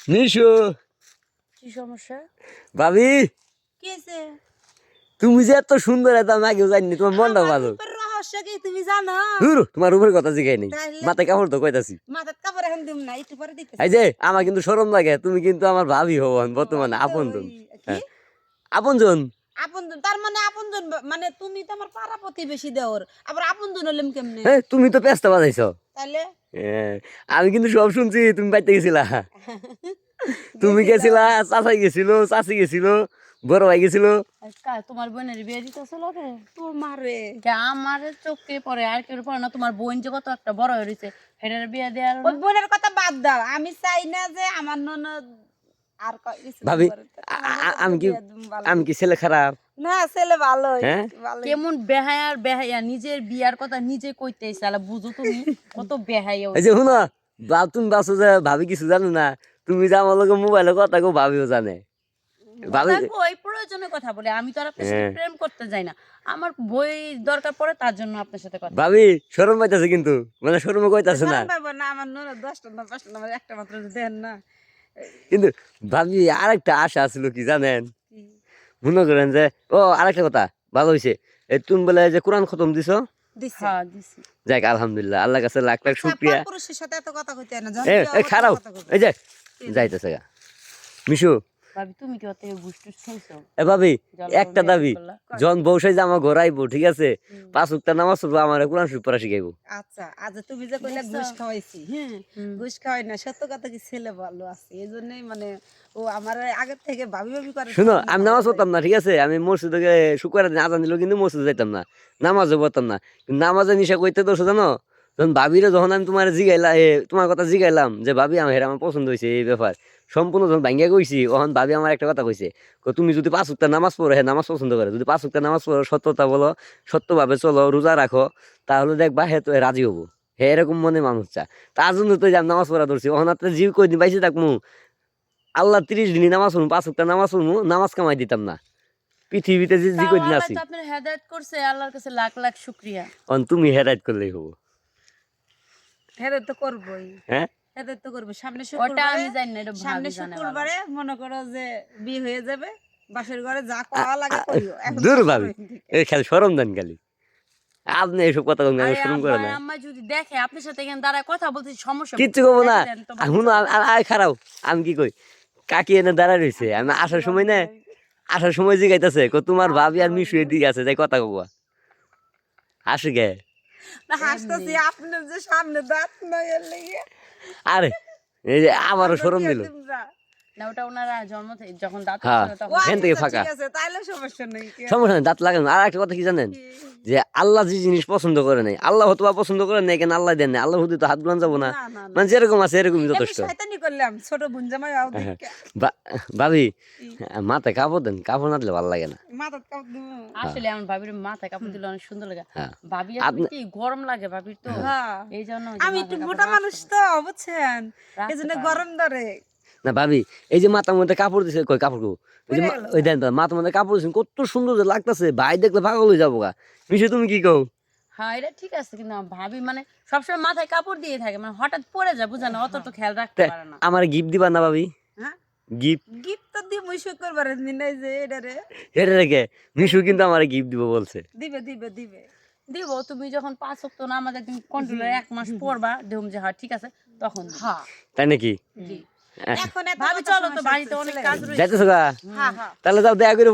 মিশু কি সমস্যা ভাবি কি আছে তুমি যে এত সুন্দর এত আমি আগেও জানি তোমার মনটা ভালো রহস্য কি তুমি জানো তোমার উপরে কথা জিগাই নেই তাহলে? মাথায় কাপড় তো কইতাছি মাথার কাপড় এখন দিম না একটু পরে দিতে এই যে আমার কিন্তু শরম লাগে তুমি কিন্তু আমার ভাবি হও বর্তমানে আপনজন কি আপনজন আপনজন তার মানে আপনজন মানে তুমি তো আমার পাড়া প্রতিবেশী দেওর আবার আপনজন হলাম কেমনে তুমি তো পেস্তা বাজাইছো তাহলে আমি কিন্তু সব শুনছি তুমি বাইতে গেছিলা তুমি গেছিলা চাচাই গেছিল চাচি গেছিল বড় ভাই গেছিল তোমার বোনের বিয়ে দিতেছিল রে তোমারে আমার চোখে পড়ে আর কেউ পড়ে না তোমার বোন যে কত একটা বড় হয়েছে হেডের বিয়ে দেওয়ার ওই বোনের কথা বাদ দাও আমি চাই না যে আমার ননদ আর ভাবি আমি কি ছেলে খারাপ না ছেলে ভালো হ্যাঁ? কেমন বেহায়ার বেহায়া নিজের বিয়ার কথা নিজে কইতে চালা বুঝো তুমি কত বেহায়া এই যে শুনো তুমি বাসো যে ভাবি কিছু জানো না তুমি যে আমার লোক মোবাইলে কথা কেউ ভাবিও জানে ভাবি ওই প্রয়োজনের কথা বলে আমি তো আর আপনার সাথে প্রেম করতে যাই না আমার বই দরকার পড়ে তার জন্য আপনার সাথে কথা ভাবি শরম পাইতাছে কিন্তু মানে শরমে কইতাছে না না আমার ননদ 10টা না 5টা না একটা মাত্র দেন না কিন্তু ভাবি আরেকটা আশা ছিল কি জানেন মনে করেন যে ও আরেকটা কথা ভালো হয়েছে তুমি বলে যে কোরআন খতম দিছো যাক আলহামদুলিল্লাহ আল্লাহ কাছে লাখ লাখ শুকরিয়া পুরুষের সাথে এত কথা কইতে না খারাপ এই যে যাইতেছে গা মিশু ভাবি তুমি কি অত বুস্টুস খাইছো ভাবি একটা দাবি জন বউসাই যে আমার ঘরাইবো ঠিক আছে 5 ওয়াক্ত নামাজ পড়বো আমার কোরআন শরীফ পড়া শিখাইবো আচ্ছা আজ তুমি যে কইলা ঘুষ খাওয়াইছি হ্যাঁ ঘুষ খাওয়াই না সত্য কথা কি ছেলে ভালো আছে এইজন্যই মানে ও আমার আগে থেকে ভাবি ভাবি করে শুনো আমি নামাজ পড়তাম না ঠিক আছে আমি মসজিদে শুক্রবার দিন আজান দিল কিন্তু মসজিদে যাইতাম না নামাজও পড়তাম না নামাজে নিশা কইতে দোষ জানো যখন ভাবিরে যখন আমি তোমার জিগাইলাম তোমার কথা জিগাইলাম যে ভাবি আমার পছন্দ হয়েছে এই ব্যাপার সম্পূর্ণ যখন ভাঙ্গিয়া কইছি তখন ভাবি আমার একটা কথা কইছে তুমি যদি 5 ওয়াক্ত নামাজ পড়ো নামাজ পছন্দ করে যদি 5 ওয়াক্ত নামাজ পড়ো সত্যতা বলো সত্যভাবে চলো রোজা রাখো তাহলে দেখবা হে তো রাজি হবো হে এরকম মনে মানুষ চা তার জন্য তো আমি নামাজ পড়া ধরছি ওখানে আপনার জীব কই দিন পাইছি থাকমু আল্লাহ 30 দিনই নামাজ পড়মু 5 ওয়াক্ত নামাজ পড়মু নামাজ কামাই দিতাম না পৃথিবীতে যে কই দিন আছি আপনার হেদায়েত করছে আল্লাহর কাছে লাখ লাখ শুকরিয়া তুমি হেদায়েত করলেই হবো হেদায়েত তো করবই হ্যাঁ হেদায়েত তো করব সামনে শুক্রবারে ওটা আমি জানি না এটা সামনে শুক্রবারে মনে করো যে বিয়ে হয়ে যাবে বাসের ঘরে যা করা লাগে কইও দূর ভাবি এই খালি শরম দেন খালি আপনি এইসব কথা কোন শুরু করে না আম্মা যদি দেখে আপনার সাথে এখানে দাঁড়ায় কথা বলতে সমস্যা কিচ্ছু কব না শুনো আয় খারাপ আমি কি কই কাকি এনে দাঁড়ায় রইছে আমি আসার সময় না আসার সময় জিগাইতাছে তোমার ভাবি আর মিশু এদিকে আছে যাই কথা কব আসে গে না হাসতাছি আপনার যে সামনে দাঁত নাই এর লাগি আরে এই যে আমারও শরম দিল না ওটা ওনারা জন্ম থেকে যখন দাঁত ছিল তখন এখান থেকে ফাঁকা ঠিক আছে তাইলে সমস্যা নেই সমস্যা নেই দাঁত লাগানো আর একটা কথা কি জানেন যে আল্লাহ যে জিনিস পছন্দ করে নাই আল্লাহ হয়তো পছন্দ করে নাই কেন আল্লাহ দেন না আল্লাহ হুদি তো হাত বুলান যাবো না মানে যেরকম আছে এরকমই যথেষ্ট শয়তানি করলাম ছোট বোন জামাই আও দেখে ভাবি মাথায় কাপড় দেন কাপড় না দিলে ভালো লাগে না মাথায় কাপড় দেব আসলে আমার ভাবির মাথায় কাপড় দিলে অনেক সুন্দর লাগে ভাবি কি গরম লাগে ভাবির তো এইজন্য আমি একটু মোটা মানুষ তো বুঝছেন এইজন্য গরম ধরে না ভাবি এই যে মাথার মধ্যে কাপড় দিছে কই কাপড় ওই দেন মাথার মধ্যে কাপড় দিছেন কত সুন্দর যে লাগতেছে ভাই দেখলে পাগল হয়ে যাবো গা মিশে তুমি কি কও হ্যাঁ এটা ঠিক আছে কিন্তু ভাবি মানে সবসময় মাথায় কাপড় দিয়ে থাকে মানে হঠাৎ পড়ে যায় বুঝা না অত তো খেয়াল রাখতে পারে না আমার গিফট দিবা না ভাবি হ্যাঁ গিফট গিফট তো দিব শুক্রবারের দিন এই যে এটা রেখে মিশু কিন্তু আমার গিফট দিব বলছে দিবে দিব তুমি যখন 5 ওয়াক্ত নামাজ একদিন কন্ট্রোলে 1 মাস পড়বা দেখুম যে হ্যাঁ ঠিক আছে তখন হ্যাঁ তাই নাকি এখন ভাবি চলো তো বাড়িতে অনেক কাজ রয়েছে যাইতেছো গা তাহলে যাও দেখা করে